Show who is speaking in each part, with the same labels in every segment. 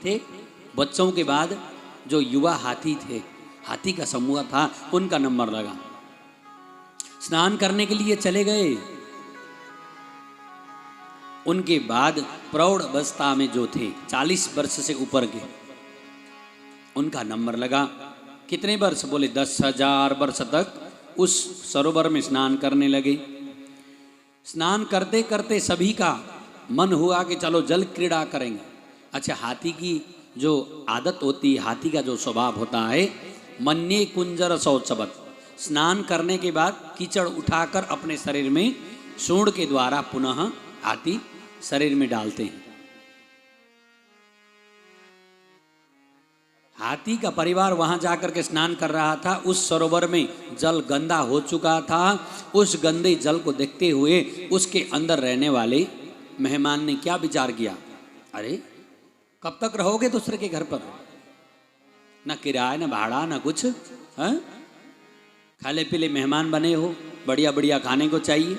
Speaker 1: थे, बच्चों के बाद जो युवा हाथी थे, हाथी का समूह था, उनका नंबर लगा। स्नान करने के लिए चले गए। उनके बाद प्रौढ़ अवस्था में जो थे 40 वर्ष से ऊपर के, उनका नंबर लगा। कितने वर्ष? बोले 10,000 वर्ष तक उस सरोवर में स्नान करने लगे। स्नान करते करते सभी का मन हुआ कि चलो जल क्रीड़ा करेंगे। अच्छा, हाथी की जो आदत होती है, हाथी का जो स्वभाव होता है, मन्ये कुंजर शौचवत, स्नान करने के बाद कीचड़ उठाकर अपने शरीर में सूंड के द्वारा पुनः हाथी शरीर में डालते हैं। हाथी का परिवार वहां जाकर के स्नान कर रहा था। उस सरोवर में जल गंदा हो चुका था। उस गंदे जल को देखते हुए उसके अंदर रहने वाले मेहमान ने क्या विचार किया, अरे कब तक रहोगे दूसरे के घर पर, न किराया न भाड़ा न कुछ, है? खाले पीले मेहमान बने हो, बढ़िया बढ़िया खाने को चाहिए।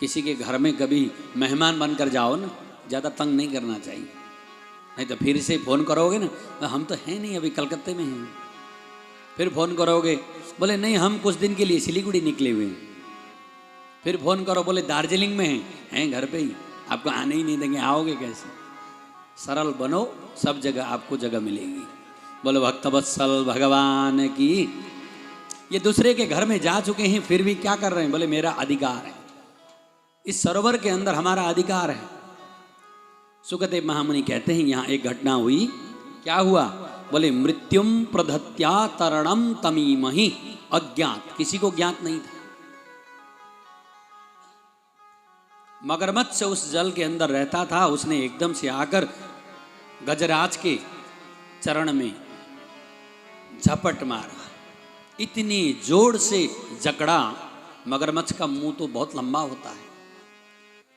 Speaker 1: किसी के घर में कभी मेहमान बनकर जाओ ना, ज़्यादा तंग नहीं करना चाहिए, नहीं तो फिर से फ़ोन करोगे ना, तो हम तो हैं नहीं, अभी कलकत्ते में हैं। फिर फ़ोन करोगे, बोले नहीं हम कुछ दिन के लिए सिलीगुड़ी निकले हुए हैं। फिर फ़ोन करो, बोले दार्जिलिंग में हैं घर पे ही, आपको आने ही नहीं देंगे, आओगे कैसे? सरल बनो, सब जगह आपको जगह मिलेगी। बोलो भक्तवत्सल भगवान की। ये दूसरे के घर में जा चुके हैं, फिर भी क्या कर रहे हैं? बोले मेरा अधिकार है, इस सरोवर के अंदर हमारा अधिकार है। सुखदेव महामुनि कहते हैं यहाँ एक घटना हुई। क्या हुआ? बोले मृत्युम प्रधत्या तरणम तमीमहि, अज्ञात, किसी को ज्ञात नहीं था। मगरमच्छ उस जल के अंदर रहता था, उसने एकदम से आकर गजराज के चरण में झपट मारा, इतनी जोर से जकड़ा। मगरमच्छ का मुंह तो बहुत लंबा होता है,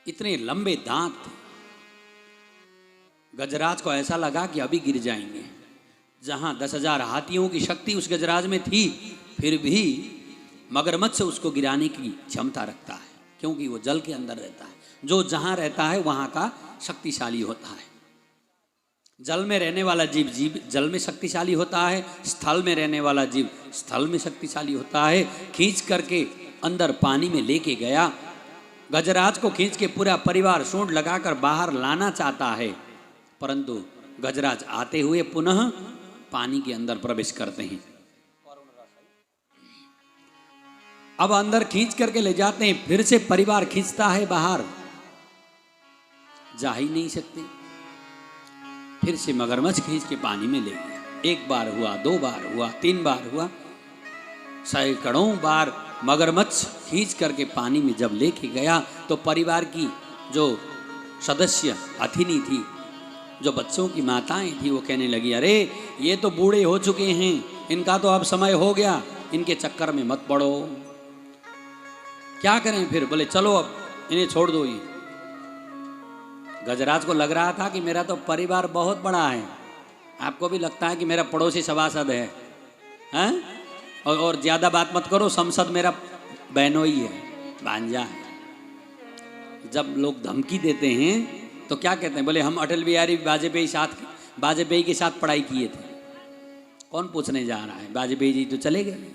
Speaker 1: इतने लंबे दांत थे। गजराज को ऐसा लगा कि अभी गिर जाएंगे। जहां 10,000 हाथियों की शक्ति उस गजराज में थी, फिर भी मगरमच्छ उसको गिराने की क्षमता रखता है, क्योंकि वो जल के अंदर रहता है। जो जहां रहता है वहां का शक्तिशाली होता है। जल में रहने वाला जीव जल में शक्तिशाली होता है, स्थल में रहने वाला जीव स्थल में शक्तिशाली होता है। खींच करके अंदर पानी में लेके गया। गजराज को खींच के पूरा परिवार सूंड लगाकर बाहर लाना चाहता है, परंतु गजराज आते हुए पुनः पानी के अंदर प्रवेश करते हैं। अब अंदर खींच करके ले जाते हैं, फिर से परिवार खींचता है बाहर, जा ही नहीं सकते। फिर से मगरमच्छ खींच के पानी में ले गया। एक बार हुआ, 2 बार हुआ, 3 बार हुआ, सैकड़ों बार मगरमच्छ खींच करके पानी में जब लेके गया, तो परिवार की जो सदस्य अथिनी थी, जो बच्चों की माताएं थी, वो कहने लगी अरे ये तो बूढ़े हो चुके हैं, इनका तो अब समय हो गया, इनके चक्कर में मत पड़ो। क्या करें फिर? बोले चलो अब इन्हें छोड़ दो। ये गजराज को लग रहा था कि मेरा तो परिवार बहुत बड़ा है, आपको भी लगता है कि मेरा पड़ोसी सभासद है, हैं? और ज़्यादा बात मत करो, संसद मेरा बहनोई है, भांजा है। जब लोग धमकी देते हैं तो क्या कहते हैं? बोले हम अटल बिहारी वाजपेयी के साथ पढ़ाई किए थे। कौन पूछने जा रहा है? वाजपेयी जी तो चले गए।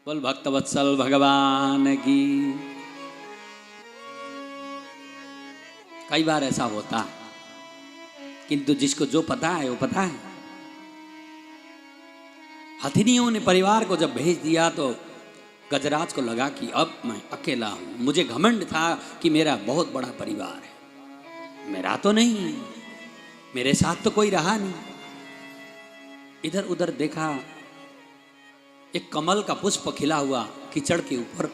Speaker 1: बोल भक्तवत्सल भगवान की। कई बार ऐसा होता है, किंतु जिसको जो पता है वो पता है। हथिनियों ने परिवार को जब भेज दिया तो गजराज को लगा कि अब मैं अकेला हूं। मुझे घमंड था कि मेरा बहुत बड़ा परिवार है, मेरा तो नहीं, मेरे साथ तो कोई रहा नहीं। इधर उधर देखा, एक कमल का पुष्प खिला हुआ कीचड़ के ऊपर